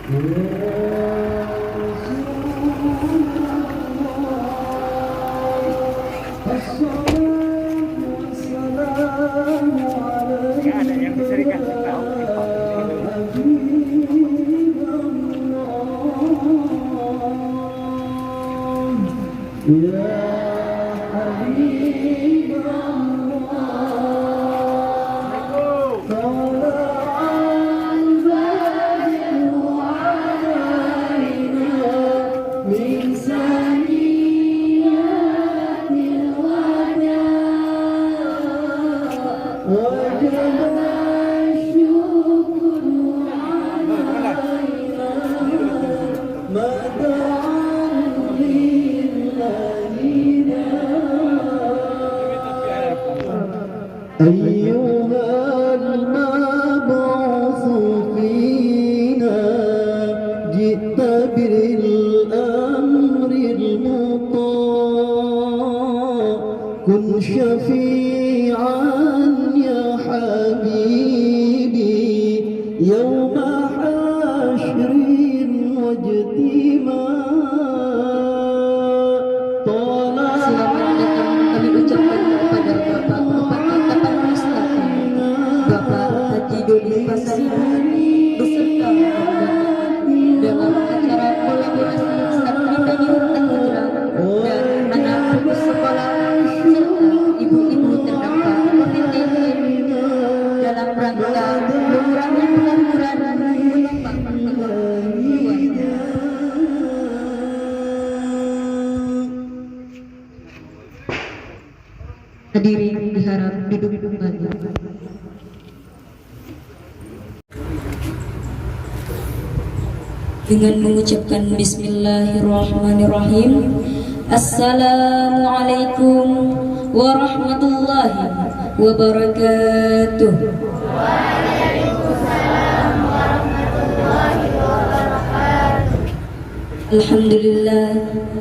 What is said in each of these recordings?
Nggak ada yang bisa dikasih tahu. أيها المبعوث فينا جئت بالأمر المطاع كن شفيعا يا حبيبي يوم حشر واجتماع Doli Pasaribu beserta dalam acara kolaborasi Santri Dayur Al-Hijrah dan anak putus sekolah serta ibu-ibu terdampak COVID-19 dalam rangka mengurangi pengangguran gelombang kedua. Hadirin diharap duduk kembali. Dengan mengucapkan Bismillahirrahmanirrahim. Assalamualaikum warahmatullahi wabarakatuh. Waalaikumsalam warahmatullahi wabarakatuh.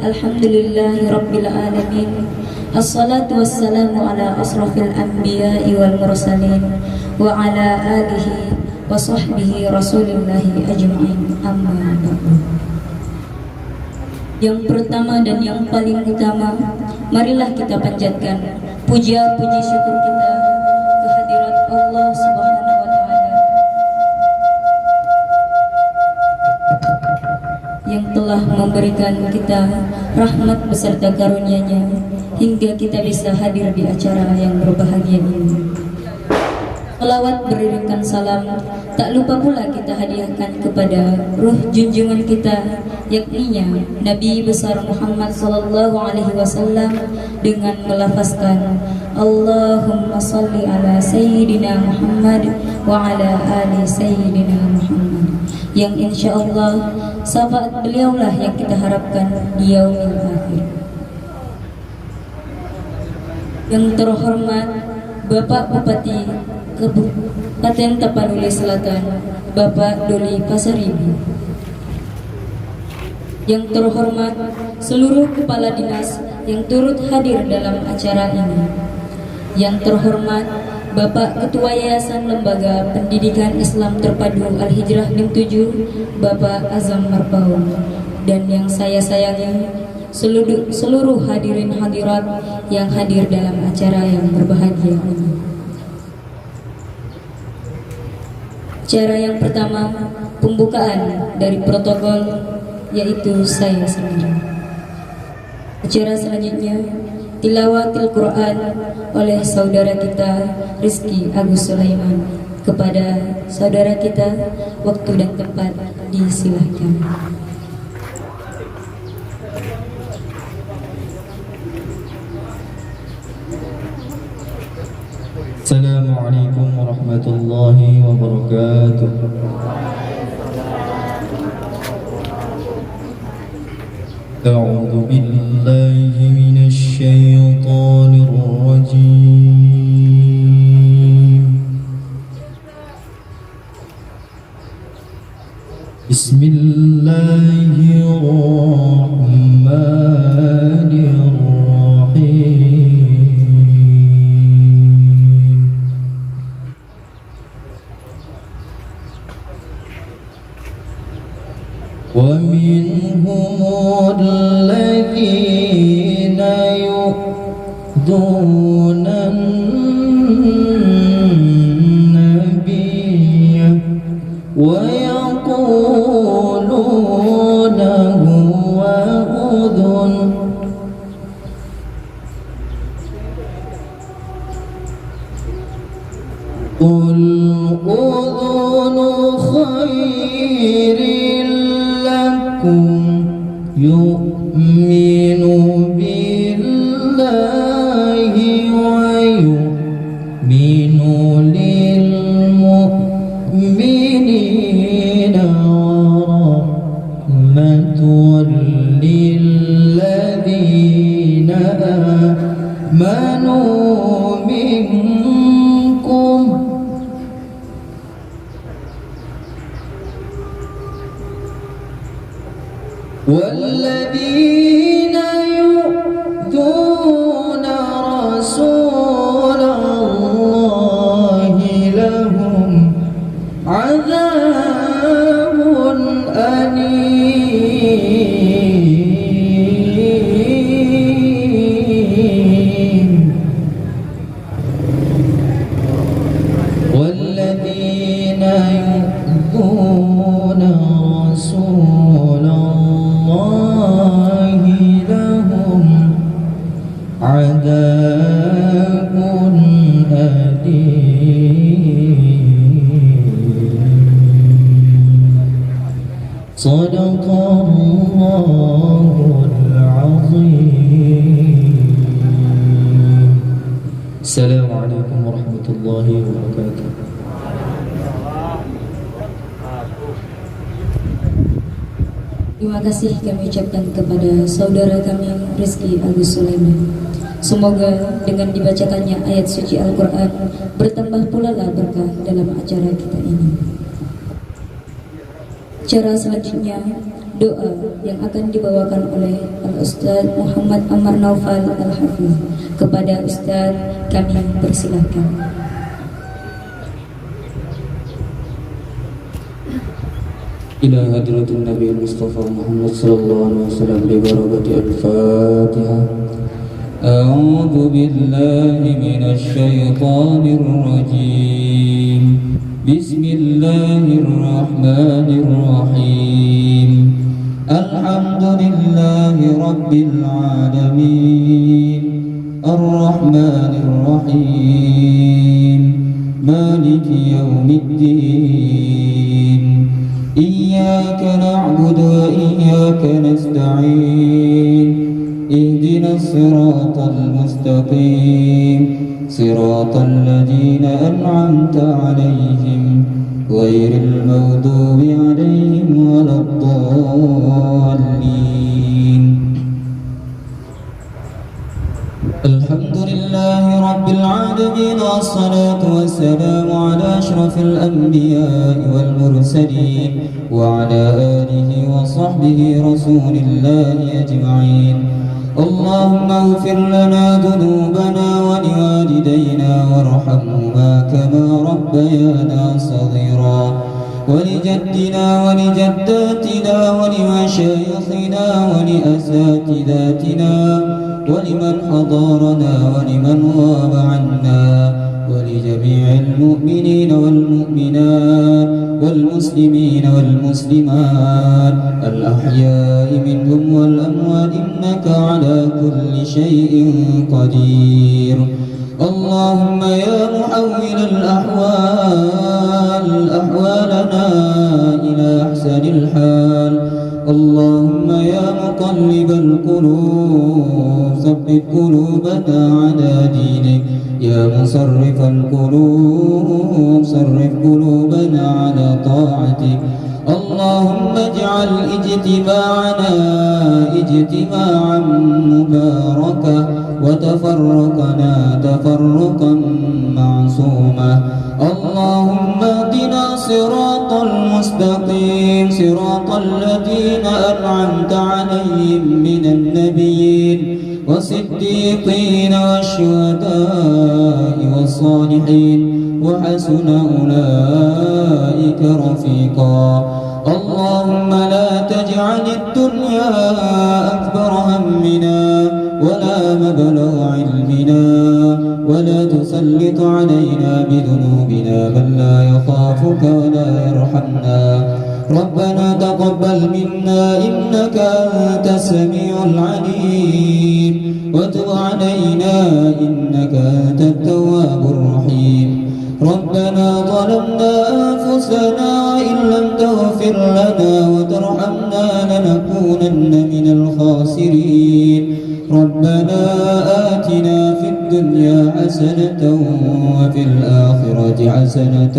Alhamdulillahi rabbil alamin. Assalatu wassalamu ala asrafil anbiya'i wal mursalin wa ala alihi wa sahbihi rasulillahi ajma'in, amma ba'du. Yang pertama dan yang paling utama, marilah kita panjatkan puja-puji syukur kita kehadirat Allah Subhanahu wa Ta'ala yang telah memberikan kita rahmat beserta karunia-Nya hingga kita bisa hadir di acara yang berbahagia ini. Salawat beriringkan salam tak lupa pula kita hadiahkan kepada ruh junjungan kita, yakninya Nabi besar Muhammad sallallahu alaihi wasallam dengan melafazkan Allahumma salli ala sayyidina Muhammad wa ala ali sayyidina Muhammad, yang insyaallah syafaat beliaulah yang kita harapkan di yaumil akhir. Yang terhormat Bapak Bupati Kabupaten Tapanuli Selatan, Bapak Doli Pasaribu. Yang terhormat seluruh kepala dinas yang turut hadir dalam acara ini. Yang terhormat Bapak Ketua Yayasan Lembaga Pendidikan Islam Terpadu Al-Hijrah NIM 7, Bapak Azam Marbaun. Dan yang saya sayangi seluruh hadirin hadirat yang hadir dalam acara yang berbahagia ini. Acara yang pertama, pembukaan dari protokol, yaitu saya sendiri. Acara selanjutnya, tilawatil Quran oleh saudara kita Rizky Agus Sulaiman. Kepada saudara kita, waktu dan tempat disilahkan. Assalamualaikum warahmatullahi wabarakatuh. A'udzu billahi minasy syaithanir rajim. Bismillahirrahmanirrahim. ومنهم الذين يؤذون النبي ويقولون هو أذن قل أذن خير لكم يؤمن بالله ويؤمن للمؤمنين ورحمة للذين آمنوا منكم والذين يؤذون رسول الله لهم عذاب أليم والذين يؤذون رسول الله لهم عذاب أليم صدق الله العظيم. السلام عليكم ورحمة الله وبركاته. Terima kasih kami ucapkan kepada saudara kami Rizky Agus Sulaiman. Semoga dengan dibacakannya ayat suci Al-Quran bertambah pula lah berkah dalam acara kita ini. Acara selanjutnya doa yang akan dibawakan oleh Al-Ustaz Muhammad Amar Naufal Al-Hafiz. Kepada Ustaz kami persilahkan. إلى هدرة النبي المصطفى محمد صلى الله عليه وسلم ببركة الفاتحة. أعوذ بالله من الشيطان الرجيم. بسم الله الرحمن الرحيم. الحمد لله رب العالمين الرحمن الرحيم مالك يوم الدين. إياك نعبد وإياك نستعين. اهدنا الصراط المستقيم صراط الذين أنعمت عليهم غير المغضوب عليهم ولا الضالين. الحمد لله رب العالمين والصلاة والسلام على أشرف الأنبياء والمرسلين وعلى آله وصحبه رسول الله أجمعين. اللهم اغفر لنا ذنوبنا ولوالدينا وارحمهما كما ربيانا صغيرا ولجدنا ولجداتنا ولمشايخنا ولأساتذتنا ولمن حضرنا ولمن غاب عنا ولجميع المؤمنين والمؤمنات والمسلمين والمسلمات الأحياء منهم والأموات إنك على كل شيء قدير. اللهم يا محول الأحوال أحوالنا إلى أحسن الحال. اللهم يا مقلب القلوب ثبت قلوبنا على دينك. يا مصرف القلوب صرف قلوبنا على طاعتك. اللهم اجعل اجتماعنا اجتماعا مباركا وتفرقنا تفرقا معصوما. اللهم اهدنا صراط المستقيم صراط الذين أنعمت عليهم من النبيين والصديقين والشهداء والصالحين وحسن أولئك رفيقا. اللهم لا تجعل تجعل الدنيا أكبر همنا ولا مبلغ علمنا ولا تسلط علينا بذنوبنا من لا يخافك ولا يرحمنا. ربنا تقبل منا إنك أنت السميع العليم وتب علينا إنك أنت التواب الرحيم. ربنا ظلمنا أنفسنا وإن لم تغفر لنا وترحمنا لنكونن من الخاسرين. ربنا آتنا في الدنيا حسنة وفي الآخرة حسنة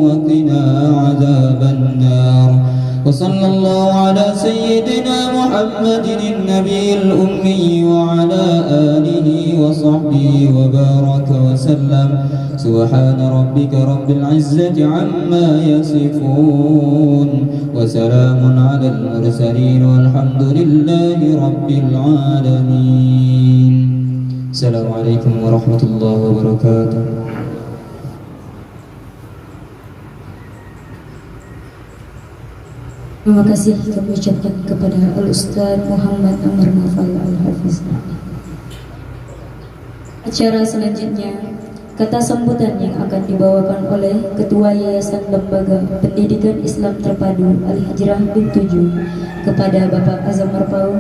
وقنا عذاب النار. وصلى الله على سيدنا محمد النبي الأمي وعلى آله وصحبه وبارك وسلم. سبحان ربك رب العزة عما يصفون وسلام على المرسلين والحمد لله رب العالمين. السلام عليكم ورحمة الله وبركاته. Terima kasih kami ucapkan kepada Al-Ustaz Muhammad Amr Nafal Al-Hafiz. Acara selanjutnya, kata sambutan yang akan dibawakan oleh Ketua Yayasan Lembaga Pendidikan Islam Terpadu Al-Hijrah BIM 7 kepada Bapak Azam Marpau.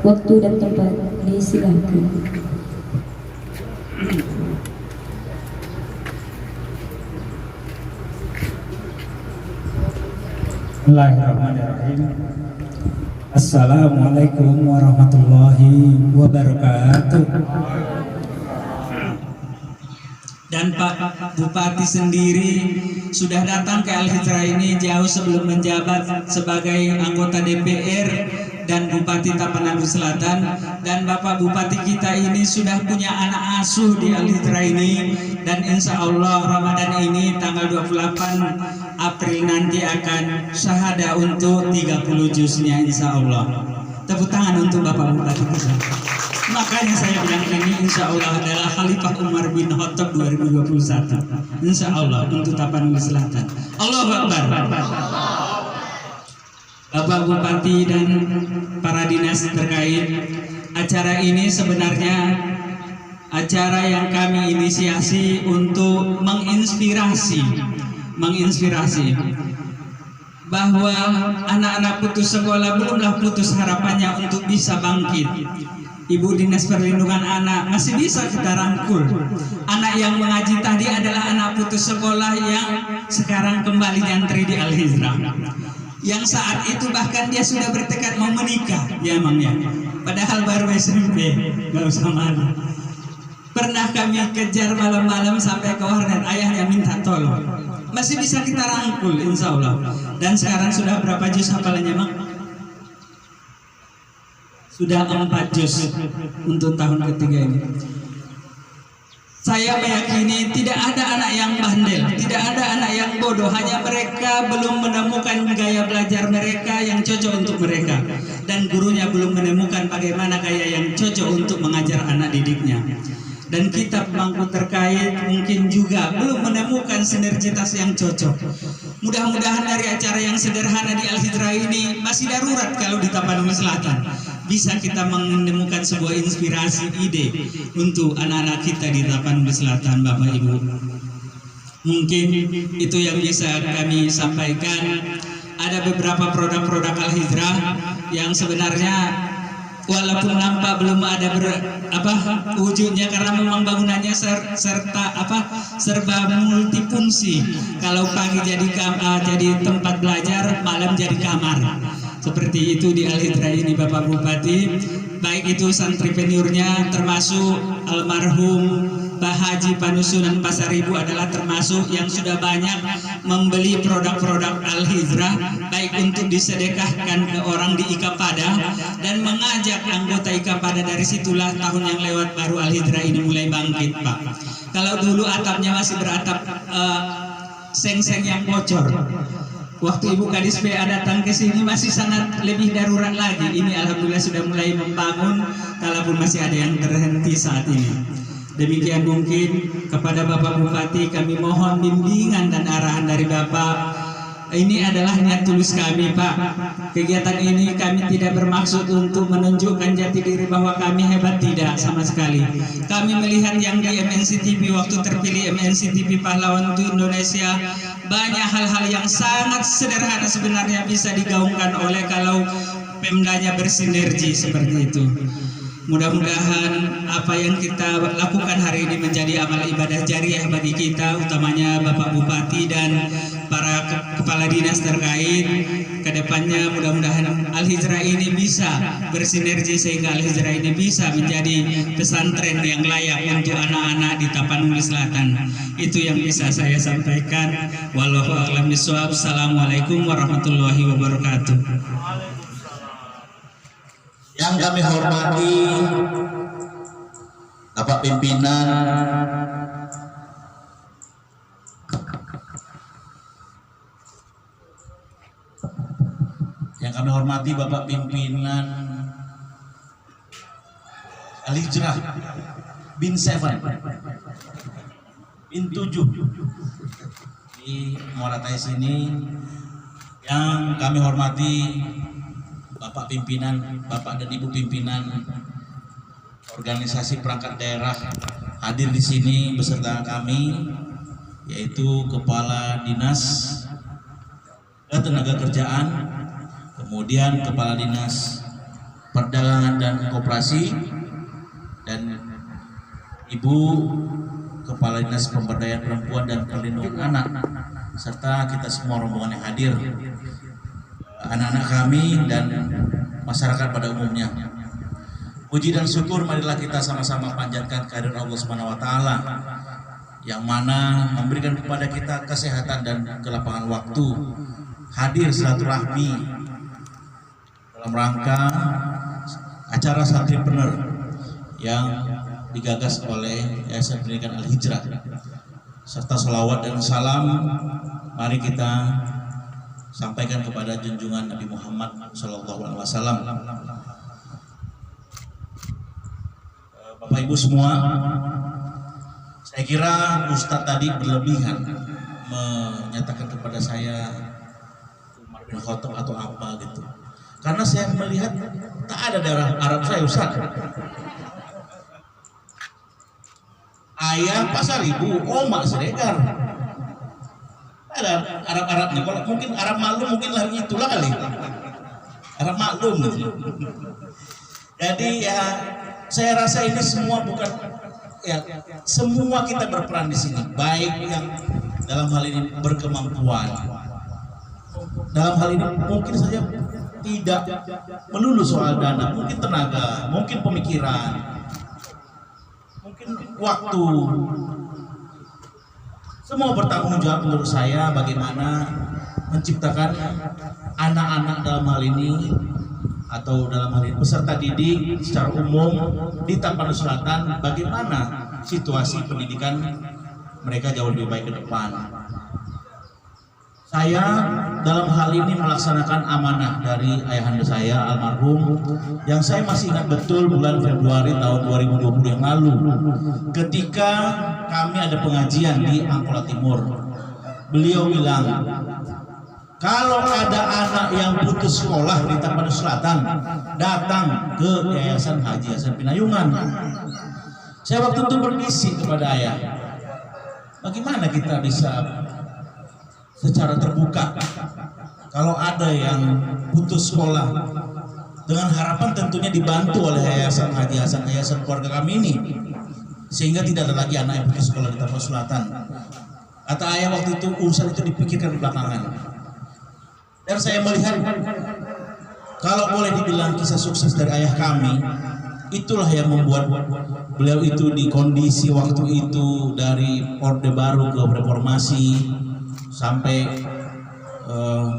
Waktu dan tempat disilakan. Bismillahirrahmanirrahim. Assalamualaikum warahmatullahi wabarakatuh. Dan Pak Bupati sendiri sudah datang ke Al-Hijrah ini jauh sebelum menjabat sebagai anggota DPR dan Bupati Tapanuli Selatan. Dan Bapak Bupati kita ini sudah punya anak asuh di Al-Hijrah ini. Dan insya Allah Ramadan ini tanggal 28 April nanti akan syahada untuk 30 juznya insya Allah. Tepuk tangan untuk Bapak Bupati kita. Makanya saya bilang ini insya Allah adalah Khalifah Umar bin Khattab 2021. Insya Allah untuk Tapanuli Selatan. Allahu Akbar. Bapak Bupati dan para dinas terkait, acara ini sebenarnya acara yang kami inisiasi untuk menginspirasi bahwa anak-anak putus sekolah belumlah putus harapannya untuk bisa bangkit. Ibu Dinas Perlindungan Anak masih bisa kita rangkul. Anak yang mengaji tadi adalah anak putus sekolah yang sekarang kembali nyantri di Al-Hijrah. Yang saat itu bahkan dia sudah bertekad mau menikah, ya emangnya. Padahal baru SMP, gak usah malu. Pernah kami kejar malam-malam sampai ke warnet, ayahnya minta tolong. Masih bisa kita rangkul insya Allah. Dan sekarang sudah berapa juz hafalannya, Mak? Sudah 4 juz untuk tahun ketiga ini. Saya meyakini tidak ada anak yang bandel, tidak ada anak yang bodoh. Hanya mereka belum menemukan gaya belajar mereka yang cocok untuk mereka. Dan gurunya belum menemukan bagaimana gaya yang cocok untuk mengajar anak didiknya. Dan kita pemangku terkait mungkin juga belum menemukan sinergitas yang cocok. Mudah-mudahan dari acara yang sederhana di Al-Hijrah ini masih darurat kalau di Tapanuli Selatan. Bisa kita menemukan sebuah inspirasi ide untuk anak-anak kita di Tapanuli Selatan, Bapak Ibu. Mungkin itu yang bisa kami sampaikan. Ada beberapa produk-produk Al-Hijrah yang sebenarnya walaupun nampak belum ada wujudnya karena memang bangunannya serba multifungsi. Kalau pagi jadi tempat belajar, malam jadi kamar. Seperti itu di Al-Hijrah ini Bapak Bupati. Baik itu santriprenurnya termasuk almarhum Pak Haji Panusunan Pasar Ibu adalah termasuk yang sudah banyak membeli produk-produk Al-Hijrah, baik untuk disedekahkan ke orang di Ikapada dan mengajak anggota Ikapada. Dari situlah tahun yang lewat baru Al-Hijrah ini mulai bangkit, Pak. Kalau dulu atapnya masih beratap seng-seng yang bocor. Waktu Ibu Kadis PA datang ke sini masih sangat lebih darurat lagi. Ini alhamdulillah sudah mulai membangun, kalaupun masih ada yang terhenti saat ini. Demikian mungkin kepada Bapak Bupati kami mohon bimbingan dan arahan dari Bapak Ini adalah niat tulus kami, Pak. Kegiatan ini kami tidak bermaksud untuk menunjukkan jati diri bahwa kami hebat, tidak sama sekali. Kami melihat yang di MNC TV waktu terpilih MNC TV Pahlawan untuk Indonesia, banyak hal-hal yang sangat sederhana sebenarnya bisa digaungkan oleh kalau Pemdanya bersinergi seperti itu. Mudah-mudahan apa yang kita lakukan hari ini menjadi amal ibadah jariah bagi kita, utamanya Bapak Bupati dan para kepala dinas terkait. Kedepannya mudah-mudahan Al-Hijrah ini bisa bersinergi sehingga Al-Hijrah ini bisa menjadi pesantren yang layak untuk anak-anak di Tapanuli Selatan. Itu yang bisa saya sampaikan. Wallahu a'lam bishawab. Assalamualaikum warahmatullahi wabarakatuh. Yang kami hormati Bapak Pimpinan Bapak Pimpinan Al-Hijrah bin 7 di Muara Tais ini, yang kami hormati Bapak Pimpinan, Bapak dan Ibu Pimpinan organisasi perangkat daerah hadir di sini beserta kami, yaitu Kepala Dinas Ketenagakerjaan, kemudian Kepala Dinas Perdagangan dan Koperasi, dan Ibu Kepala Dinas Pemberdayaan Perempuan dan Perlindungan Anak, serta kita semua rombongan yang hadir, anak-anak kami dan masyarakat pada umumnya. Puji dan syukur marilah kita sama-sama panjatkan kehadiran Allah Subhanahu wa taala yang mana memberikan kepada kita kesehatan dan kelapangan waktu hadir silaturahmi dalam rangka acara Santripreneur yang digagas oleh Yayasan Pendidikan Al-Hijrah. Serta salawat dan salam mari kita sampaikan kepada junjungan Nabi Muhammad SAW. Bapak Ibu semua, saya kira Ustadz tadi berlebihan menyatakan kepada saya Umar bin Khattab atau apa gitu. Karena saya melihat tak ada darah Arab saya, Ustadz. Ayah Pasar Ibu, Oma Seregar. Ada Arab-Arabnya, kalau mungkin Arab maklum mungkin lah itulah kali. Arab maklum gitu. Jadi ya saya rasa ini semua bukan ya, semua kita berperan di sini, baik yang dalam hal ini berkemampuan. Dalam hal ini mungkin saja tidak melulu soal dana, mungkin tenaga, mungkin pemikiran, mungkin waktu. Semua bertanggung jawab menurut saya bagaimana menciptakan anak-anak dalam hal ini atau dalam hal ini peserta didik secara umum di Tapanuli Selatan, bagaimana situasi pendidikan mereka jauh lebih baik ke depan. Saya dalam hal ini melaksanakan amanah dari ayahanda saya almarhum, yang saya masih ingat betul bulan Februari tahun 2020 yang lalu ketika kami ada pengajian di Angkola Timur. Beliau bilang, kalau ada anak yang putus sekolah di Tapanuli Selatan, datang ke Yayasan Haji Hasan Pinayungan. Saya waktu itu berbisik kepada ayah, bagaimana kita bisa secara terbuka kalau ada yang putus sekolah, dengan harapan tentunya dibantu oleh Yayasan Haji Hasan, yayasan keluarga kami ini, sehingga tidak ada lagi anak yang putus sekolah di Tapanuli Selatan. Kata ayah waktu itu, urusan itu dipikirkan di belakangan. Dan saya melihat kalau boleh dibilang kisah sukses dari ayah kami, itulah yang membuat beliau itu di kondisi waktu itu dari Orde Baru ke Reformasi sampai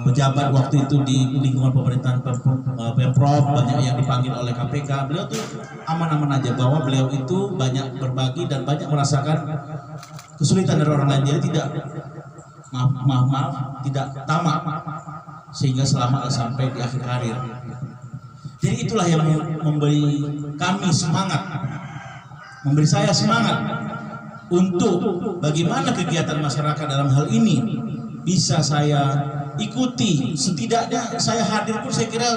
pejabat waktu itu di lingkungan pemerintahan Pemprov, banyak yang dipanggil oleh KPK. Beliau tuh aman-aman aja, bahwa beliau itu banyak berbagi dan banyak merasakan kesulitan dari orang lain. Jadi tidak maaf, tidak tamak, sehingga selamat sampai di akhir karir. Jadi itulah yang memberi kami semangat, memberi saya semangat untuk bagaimana kegiatan masyarakat dalam hal ini bisa saya ikuti. Setidaknya saya hadir pun saya kira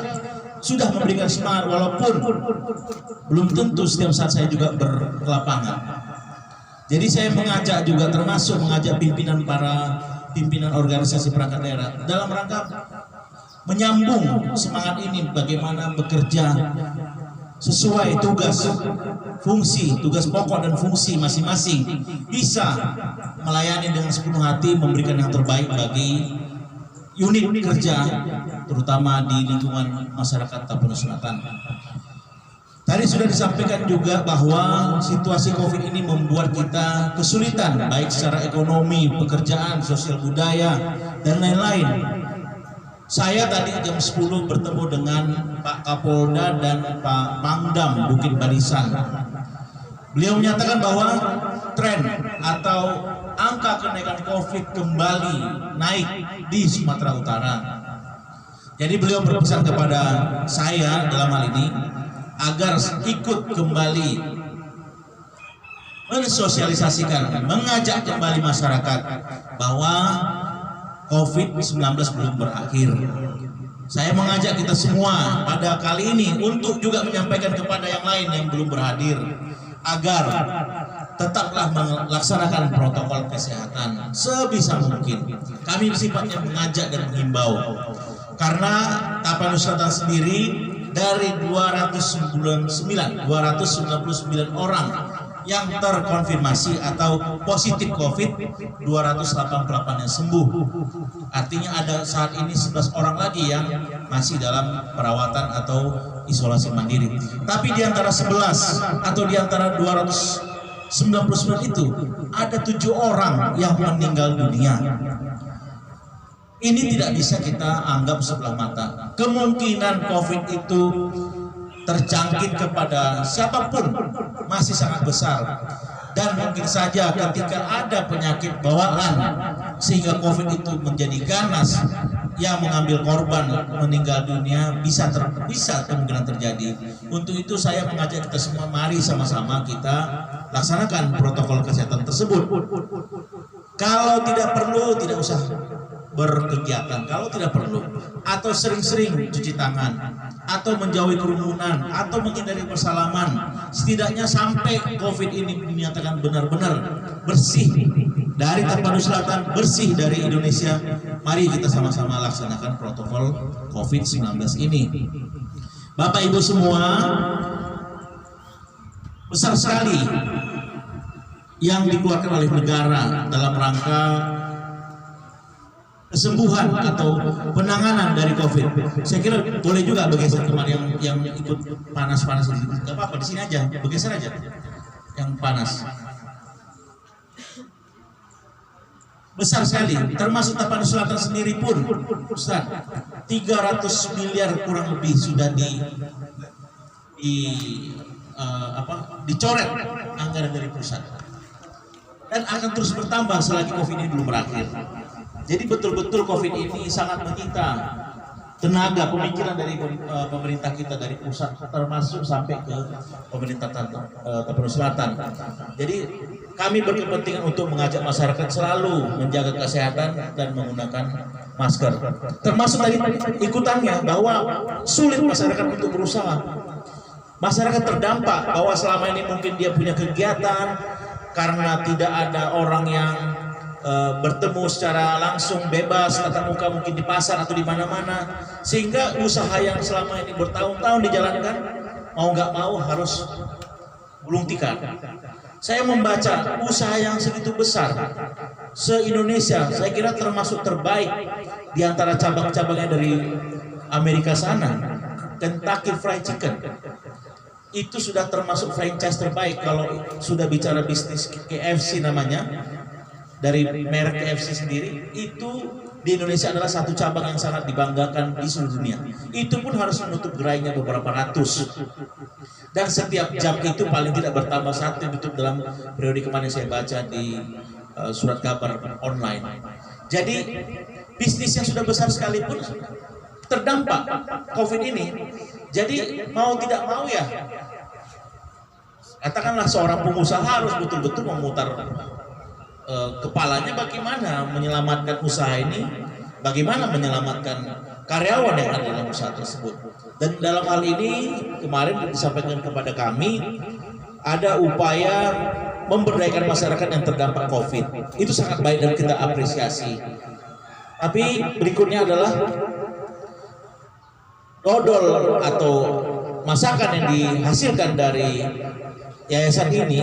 sudah memberikan semangat, walaupun belum tentu setiap saat saya juga berlapangan. Jadi saya mengajak juga, termasuk mengajak pimpinan organisasi perangkat daerah dalam rangka menyambung semangat ini, bagaimana bekerja sesuai tugas pokok dan fungsi masing-masing, bisa melayani dengan sepenuh hati, memberikan yang terbaik bagi unit kerja, terutama di lingkungan masyarakat Tapanuli Selatan. Tadi sudah disampaikan juga bahwa situasi COVID ini membuat kita kesulitan, baik secara ekonomi, pekerjaan, sosial budaya, dan lain-lain. Saya tadi jam 10 bertemu dengan Pak Kapolda dan Pak Pangdam Bukit Barisan. Beliau menyatakan bahwa tren atau angka kenaikan COVID kembali naik di Sumatera Utara. Jadi beliau berpesan kepada saya dalam hal ini agar ikut kembali mensosialisasikan, mengajak kembali masyarakat bahwa COVID-19 belum berakhir. Saya mengajak kita semua pada kali ini untuk juga menyampaikan kepada yang lain yang belum berhadir agar tetaplah melaksanakan protokol kesehatan sebisa mungkin. Kami sifatnya mengajak dan mengimbau, karena Tapanuli Selatan sendiri dari 299 orang yang terkonfirmasi atau positif COVID, 288 yang sembuh. Artinya ada saat ini 11 orang lagi yang masih dalam perawatan atau isolasi mandiri. Tapi di antara 11 atau di antara 299 itu ada 7 orang yang meninggal dunia. Ini tidak bisa kita anggap sebelah mata. Kemungkinan COVID itu terjangkit kepada siapapun masih sangat besar, dan mungkin saja ketika ada penyakit bawaan sehingga COVID itu menjadi ganas yang mengambil korban meninggal dunia, bisa kemungkinan terjadi. Untuk itu saya mengajak kita semua, mari sama-sama kita laksanakan protokol kesehatan tersebut. Kalau tidak perlu, tidak usah berkegiatan. Kalau tidak perlu, atau sering-sering cuci tangan, atau menjauhi kerumunan, atau menghindari persalaman, setidaknya sampai COVID ini dinyatakan benar-benar bersih dari Tapanuli Selatan, bersih dari Indonesia. Mari kita sama-sama laksanakan protokol COVID-19 ini. Bapak Ibu semua, besar sekali yang dikeluarkan oleh negara dalam rangka kesembuhan atau penanganan dari COVID. Saya kira boleh juga bergeser kemarin yang ikut panas-panas di sini. Gak apa-apa, di sini aja, bergeser aja yang panas. Besar sekali, termasuk Tapanuli Selatan sendiri pun, Ustaz, 300 miliar kurang lebih sudah dicoret anggaran dari pusat, dan akan terus bertambah selagi COVID ini belum berakhir. Jadi betul-betul COVID ini sangat menyita tenaga, pemikiran dari pemerintah kita, dari pusat termasuk sampai ke pemerintah Tapanuli Selatan. Jadi kami berkepentingan untuk mengajak masyarakat selalu menjaga kesehatan dan menggunakan masker. Termasuk tadi ikutannya bahwa sulit masyarakat untuk berusaha. Masyarakat terdampak bahwa selama ini mungkin dia punya kegiatan karena tidak ada orang yang bertemu secara langsung bebas tatap muka, mungkin di pasar atau di mana-mana, sehingga usaha yang selama ini bertahun-tahun dijalankan mau nggak mau harus gulung tikar. Saya membaca usaha yang segitu besar se-Indonesia, saya kira termasuk terbaik di antara cabang-cabangnya dari Amerika sana, Kentucky Fried Chicken. Itu sudah termasuk franchise terbaik kalau sudah bicara bisnis. KFC namanya, dari merek KFC sendiri, itu di Indonesia adalah satu cabang yang sangat dibanggakan di seluruh dunia. Itu pun harus menutup gerainya beberapa ratus, dan setiap jam itu paling tidak bertambah satu yang tutup dalam periode kemarin saya baca di surat kabar online. Jadi bisnis yang sudah besar sekalipun terdampak COVID ini. Jadi mau tidak mau ya, katakanlah seorang pengusaha harus betul-betul memutar kepalanya bagaimana menyelamatkan usaha ini bagaimana menyelamatkan karyawan yang ada dalam usaha tersebut. Dan dalam hal ini kemarin disampaikan kepada kami ada upaya memberdayakan masyarakat yang terdampak COVID. Itu sangat baik dan kita apresiasi. Tapi berikutnya adalah dodol atau masakan yang dihasilkan dari yayasan ini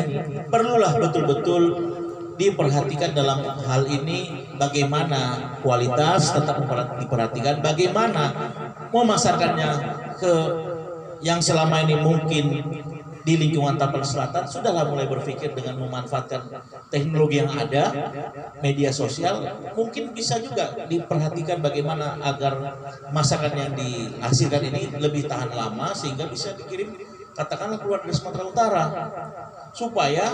perlulah betul-betul diperhatikan dalam hal ini, bagaimana kualitas tetap diperhatikan, bagaimana memasarkannya ke yang selama ini mungkin di lingkungan Tapanuli Selatan sudahlah mulai berpikir dengan memanfaatkan teknologi yang ada, media sosial, mungkin bisa juga diperhatikan bagaimana agar masakan yang dihasilkan ini lebih tahan lama sehingga bisa dikirim katakanlah keluar dari Sumatera Utara, supaya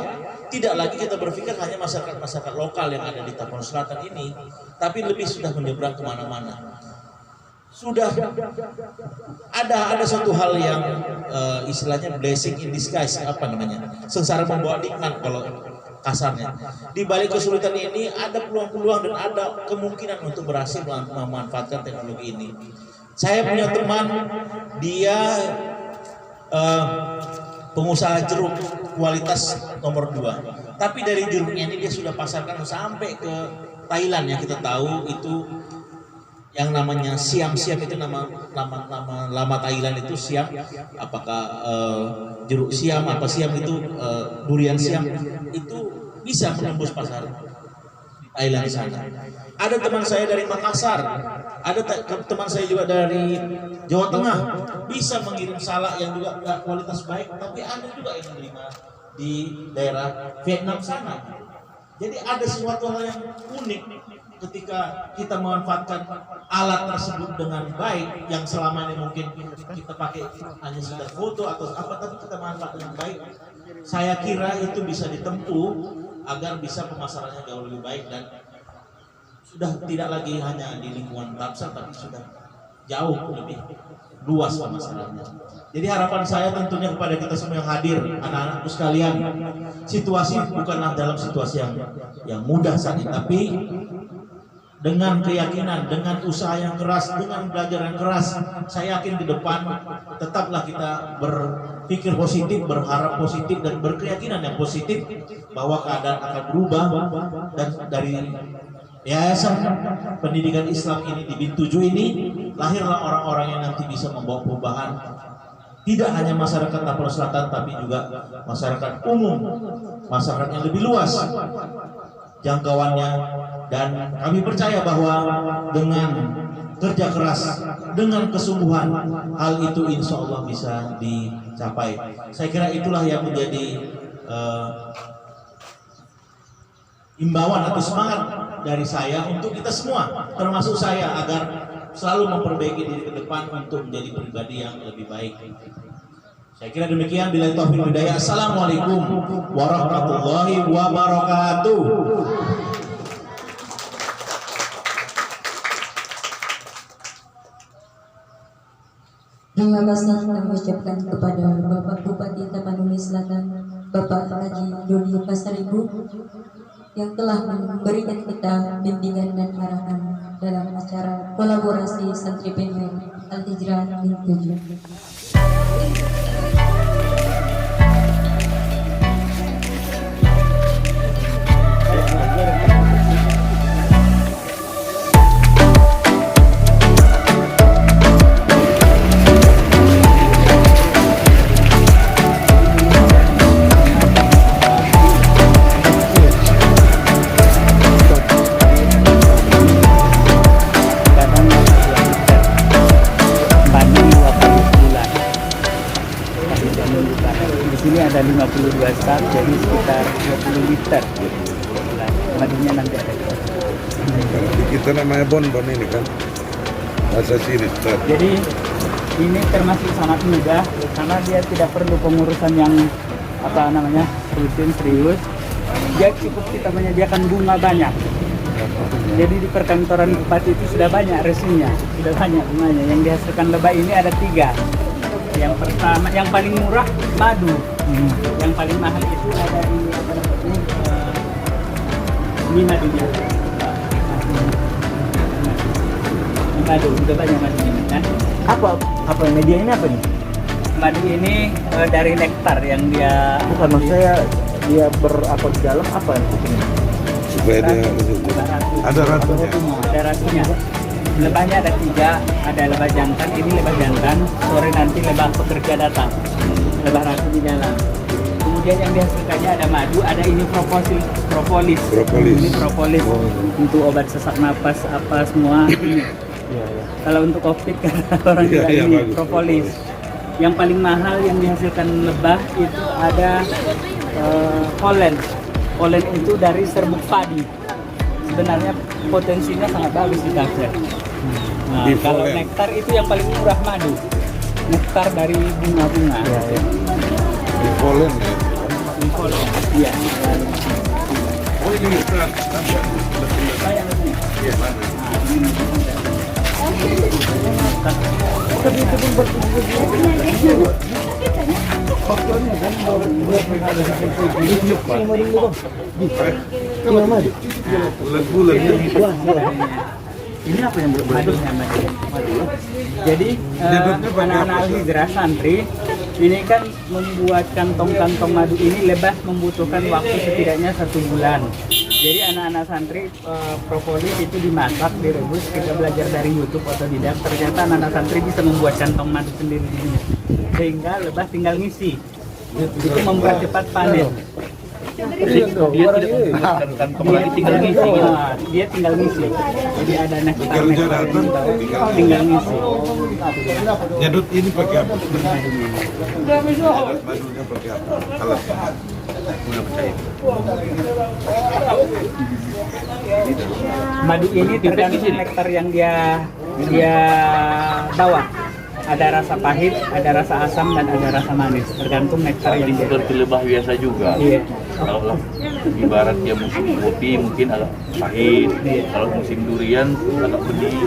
tidak lagi kita berpikir hanya masyarakat lokal yang ada di Tapanuli Selatan ini, tapi lebih sudah menyeberang kemana-mana. Sudah ada satu hal yang istilahnya blessing in disguise, apa namanya, sengsara membawa nikmat kalau kasarnya. Di balik kesulitan ini ada peluang-peluang dan ada kemungkinan untuk berhasil memanfaatkan teknologi ini. Saya punya teman, dia pengusaha jeruk kualitas nomor 2, tapi dari jeruknya ini dia sudah pasarkan sampai ke Thailand. Yang kita tahu itu yang namanya siam-siam, itu nama Thailand itu siam, apakah jeruk siam apa siam itu durian siam itu bisa menembus pasar Thailand sana. Ada teman saya dari Makassar, ada teman saya juga dari Jawa Tengah bisa mengirim salak yang juga kualitas baik, tapi ada juga yang menerima di daerah Vietnam sana. Jadi ada sesuatu hal yang unik ketika kita memanfaatkan alat tersebut dengan baik, yang selama ini mungkin kita pakai hanya sekedar foto atau apa, tapi kita manfaatkan dengan baik. Saya kira itu bisa ditempuh agar bisa pemasarannya jauh lebih baik dan sudah tidak lagi hanya di lingkungan Tapsa, tapi sudah jauh lebih luas pemasarannya. Jadi harapan saya tentunya kepada kita semua yang hadir, anak-anakku sekalian, situasi bukanlah dalam situasi yang mudah saat ini, tapi dengan keyakinan, dengan usaha yang keras, dengan belajar yang keras, saya yakin di depan tetaplah kita berpikir positif, berharap positif, dan berkeyakinan yang positif bahwa keadaan akan berubah. Dan dari Yayasan Pendidikan Islam ini di BIN7 ini lahirlah orang-orang yang nanti bisa membawa perubahan, tidak hanya masyarakat Tapanuli Selatan, tapi juga masyarakat umum, masyarakat yang lebih luas jangkauannya. Dan kami percaya bahwa dengan kerja keras, dengan kesungguhan, hal itu insya Allah bisa dicapai. Saya kira itulah yang menjadi imbauan atau semangat dari saya untuk kita semua, termasuk saya, agar selalu memperbaiki diri ke depan untuk menjadi pribadi yang lebih baik. Saya kira demikian. Bila taufiq wal hidayah. Assalamualaikum warahmatullahi wabarakatuh. Terima kasih kami ucapkan kepada Bapak Bupati Tapanuli Selatan, Bapak Haji Dodi Pasaribu, yang telah memberikan kita bimbingan dan arahan dalam acara kolaborasi Santri Pengen Al-Hijrah BIN7. Ada 52 sak, jadi sekitar 20 liter. Madunya nanti ada. Kita namanya bonbon ini kan, bahasa sini. Jadi ini termasuk sangat mudah karena dia tidak perlu pengurusan yang rutin serius. Dia cukup kita menyediakan bunga banyak. Jadi di perkantoran bupati itu sudah banyak resinnya, sudah banyak bunganya. Yang dihasilkan lebah ini ada 3. Yang pertama, yang paling murah madu. Yang paling mahal itu ada ini madunya. madu, udah banyak madu ini kan. Apa media ini apa nih? Madu ini dari nektar yang dia Bukan, maksud saya dia berapa di dalam apa ini? supaya dia ada ratunya. ada ratunya. Lebahnya ada 3, ada lebah jantan, ini lebah jantan, sore nanti lebah pekerja datang, lebah ratu di dalam. Kemudian yang dihasilkannya ada madu, ada ini propolis. Ini propolis untuk obat sesak napas apa semua. Ini. Kalau untuk COVID kan orang Iya, bilang iya, ini bagus. propolis. Yang paling mahal yang dihasilkan lebah itu ada polen. Polen itu dari serbuk padi. Sebenarnya potensinya sangat bagus di kafe. Nah, Di kalau polen. nektar itu yang paling murah madu. Nektar dari bunga-bunga. Di polen ya. Di polen. Iya. Oh ini Ustaz. Banyak lebihnya. Iya mana? Bulan-bulan ya. Ini apa yang madunya? Jadi anak-anak Al-Hijrah santri ini kan membuat kantong-kantong madu ini lebah membutuhkan waktu setidaknya 1 bulan. Jadi anak-anak santri propolis itu dimasak, direbus, kita belajar dari YouTube otodidak. Ternyata anak-anak santri bisa membuat kantong madu sendiri di sini. Sehingga lebah tinggal ngisi. Itu membuat cepat panen. Dia tidak membutuhkan kantong lagi, tinggal ngisi. Dia tinggal ngisi. Jadi ada nektar Kerja datang, tinggal ngisi. Nyedot ini pakai apa? Nyedot madunya pakai apa? Alat. Udah percaya. Madu ini tergantung nektar yang dia bawa. Ada rasa pahit, ada rasa asam, dan ada rasa manis. Tergantung nektar yang dia. Seperti lebah biasa juga. Iya. Kalau ibarat dia musim kopi mungkin agak pahit. Kalau musim durian agak pedih.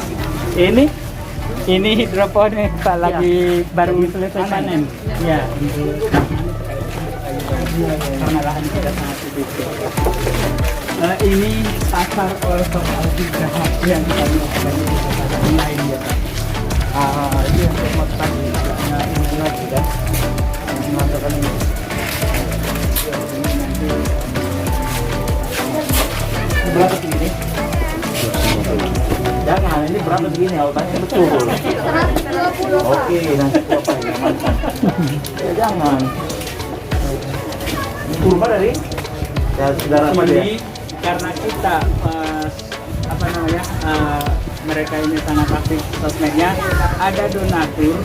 Ini hidroponik Pak, lagi baru selesai panen. Ya. Karena lahan kita sangat sedikit. Ini pasar oleh-oleh Al-Hijrah yang kita lakukan di pasar lain ya Pak. Ini yang tempat tadi ingat sudah mengatakan ini. Ini berapa segini? Jangan, ini berapa segini? Tanya betul. 120. Oke, nanti apa ya? Ya, jangan. Kurma dari ya saudara apa dia? Ini karena kita mereka ini sangat aktif sosmednya, ada donatur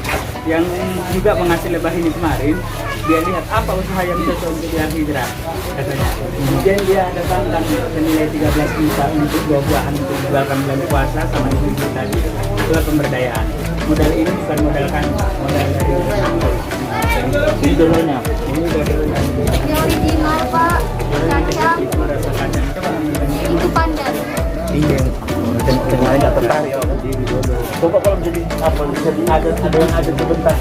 yang juga mengasih lebah ini kemarin. Dia lihat apa usaha yang cocok untuk di Al-Hijrah katanya. Kemudian dia datangkan senilai 13 juta untuk buah-buahan untuk dijualkan bulan puasa sama ibu-ibu tadi. Itulah pemberdayaan. Modal ini bukan modal kan, modal dari donatur. Ini donornya. Ini donornya. Ini original Pak. Kacang. Rasa kacang. Coba ambil. Itu pandan. Iya. Dengan nggak tertarik. Coba kalau jadi apa? Jadi ada yang ada sebentar.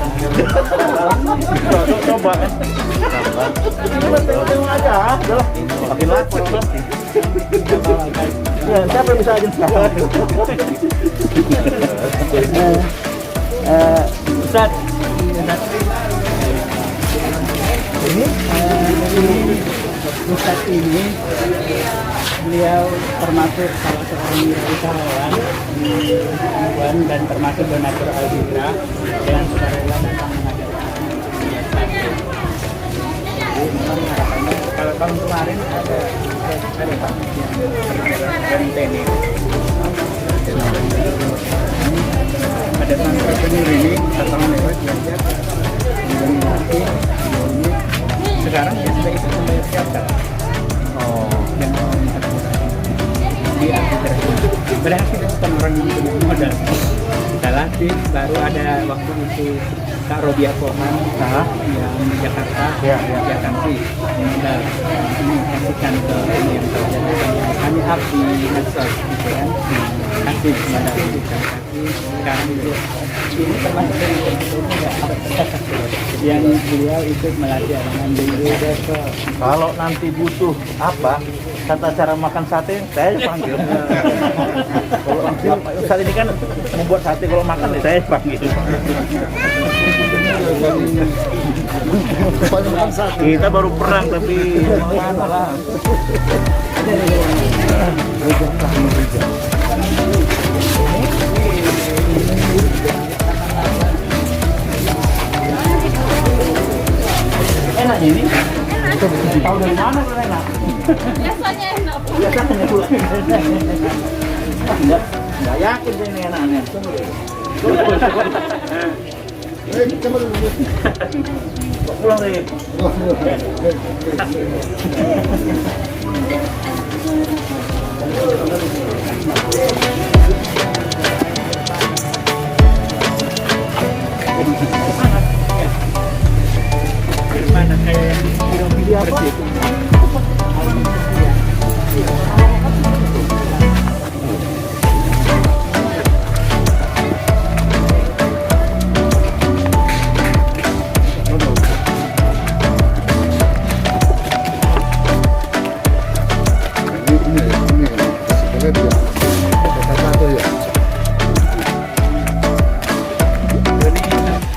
Coba kan. Tengok aja, adalah makin laku. Ya, siapa yang bisa aja sekarang? Ustaz, ini Ustaz ini beliau termasuk salah seorang usahawan dan termasuk donatur Al-Hijrah dengan sukarela datang mengajarkan. Jadi memang harapannya kalau tahun kemarin ada Pak dari TNI. Pada saat entrepreneur ini tahun lewat belajar menjadi sekarang dia sudah ikut membayar siapkan. Dengan dia berarti kita bukan orang yang punya modal. Kita latih, baru ada waktu itu Kak Robia Pohan yang di Jakarta, dia kasih modal ini kasihkan ke ini yang terjadi kami up di medsos gitu kan, kasih modal itu kasih sekarang itu ini termasuk dari yang beliau ikut melatih dengan dulu. Kalau nanti butuh apa, tata cara makan sate saya panggil. Kalau saat ini kan membuat sate, kalau makan saya panggil. Kita baru perang tapi mana lah. Enak ini? Tahu dari mana kalau enak? Biasanya enak. Biasanya pulang. Enggak yakin saya ini enaknya. Pulang lagi. Mana kayak yang video apa?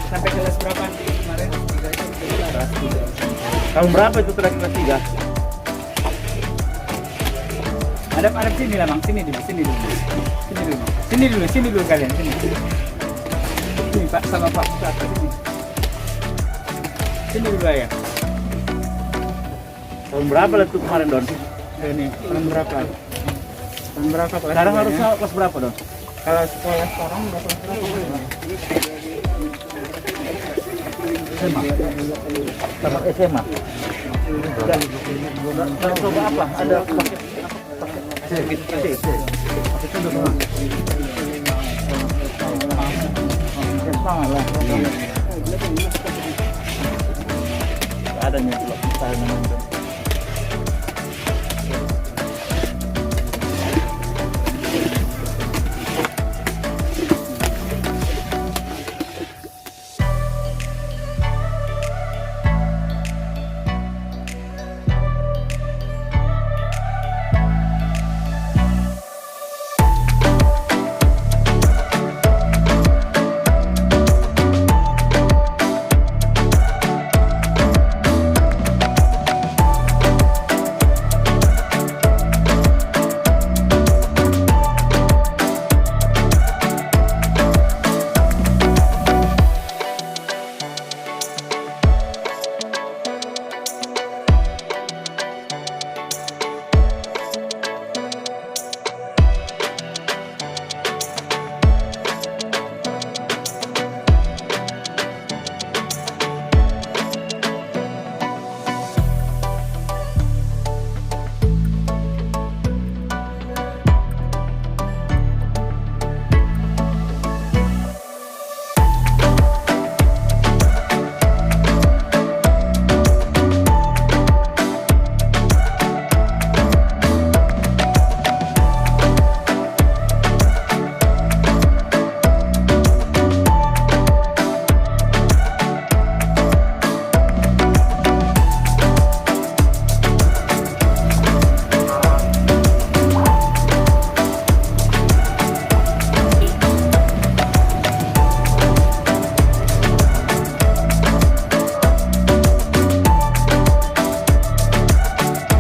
Sampai kelas berapa kemarin? Tahun berapa itu terakhir kelas 3? Ada sini lah bang, sini dulu kalian sini. Sini Pak sama Pak Pusat sini. Sini dulu ya. Tahun berapa lah itu kemarin Don? Ini tahun berapa? Tahun berapa kelas? Sekarang dua, harus ya? kelas berapa Don? Kalau sekolah sekarang udah kelas berapa? SMA. Sama SMA. Dan coba apa? Ada paket adanya kalau kita menonton.